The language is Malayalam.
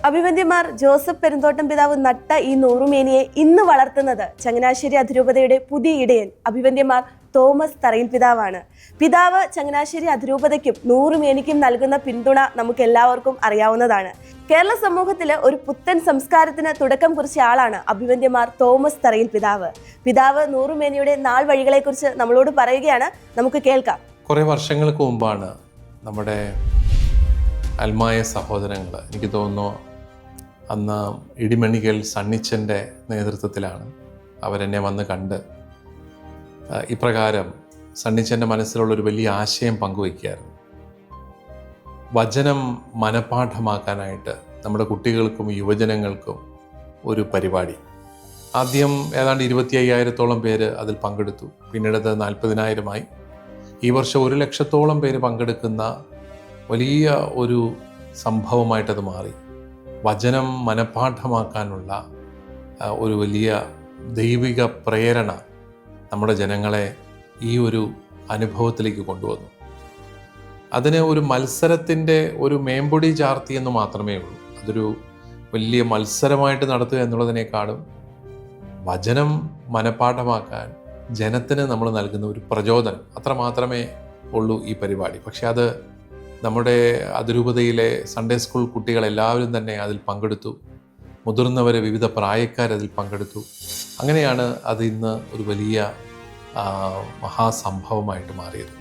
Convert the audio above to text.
അഭിവന്ദ്യമാർ ജോസഫ് പെരുന്തോട്ടം പിതാവ് നട്ട ഈ നൂറുമേനിയെ ഇന്ന് വളർത്തുന്നത് ചങ്ങനാശ്ശേരി അതിരൂപതയുടെ പുതിയ ഇടയൻ അഭിവന്ദ്യമാർ തോമസ് തറയിൽ പിതാവാണ്. പിതാവ് ചങ്ങനാശ്ശേരി അതിരൂപതയ്ക്കും നൂറുമേനിക്കും നൽകുന്ന പിന്തുണ നമുക്ക് എല്ലാവർക്കും അറിയാവുന്നതാണ്. കേരള സമൂഹത്തിൽ ഒരു പുത്തൻ സംസ്കാരത്തിന് തുടക്കം കുറിച്ച ആളാണ് അഭിവന്ദ്യമാർ തോമസ് തറയിൽ പിതാവ്. പിതാവ് നൂറുമേനിയുടെ നാൾ വഴികളെക്കുറിച്ച് നമ്മളോട് പറയുകയാണ്, നമുക്ക് കേൾക്കാം. കുറേ വർഷങ്ങൾക്ക് മുമ്പാണ് നമ്മുടെ അൽമായ സഹോദരങ്ങൾ, എനിക്ക് തോന്നുന്നു അന്ന് ഇടിമണികൾ സണ്ണിച്ചൻ്റെ നേതൃത്വത്തിലാണ് അവരെന്നെ വന്ന് കണ്ട് ഇപ്രകാരം സണ്ണിച്ചൻ്റെ മനസ്സിലുള്ളൊരു വലിയ ആശയം പങ്കുവയ്ക്കുകയായിരുന്നു. വചനം മനഃപാഠമാക്കാനായിട്ട് നമ്മുടെ കുട്ടികൾക്കും യുവജനങ്ങൾക്കും ഒരു പരിപാടി. ആദ്യം ഏതാണ്ട് 25,000-ഓളം പേര് അതിൽ പങ്കെടുത്തു. പിന്നീട് 40,000-ആയി. ഈ വർഷം 100,000-ഓളം പേര് പങ്കെടുക്കുന്ന വലിയ ഒരു സംഭവമായിട്ടത് മാറി. വചനം മനഃപാഠമാക്കാനുള്ള ഒരു വലിയ ദൈവിക പ്രേരണ നമ്മുടെ ജനങ്ങളെ ഈ ഒരു അനുഭവത്തിലേക്ക് കൊണ്ടുവന്നു. അതിന് ഒരു മത്സരത്തിൻ്റെ ഒരു മേമ്പൊടി ചാർത്തി എന്ന് മാത്രമേ ഉള്ളൂ. അതൊരു വലിയ മത്സരമായിട്ട് നടത്തുക എന്നുള്ളതിനേക്കാളും വചനം മനഃപാഠമാക്കാൻ ജനത്തിന് നമ്മൾ നൽകുന്ന ഒരു പ്രചോദനം, അത്ര മാത്രമേ ഉള്ളൂ ഈ പരിപാടി. പക്ഷെ അത് നമ്മുടെ അതിരൂപതയിലെ സൺഡേ സ്കൂൾ കുട്ടികളെല്ലാവരും തന്നെ അതിൽ പങ്കെടുത്തു. മുതിർന്നവർ, വിവിധ പ്രായക്കാരതിൽ പങ്കെടുത്തു. അങ്ങനെയാണ് അത് ഇന്ന് ഒരു വലിയ മഹാസംഭവമായിട്ട് മാറിയത്.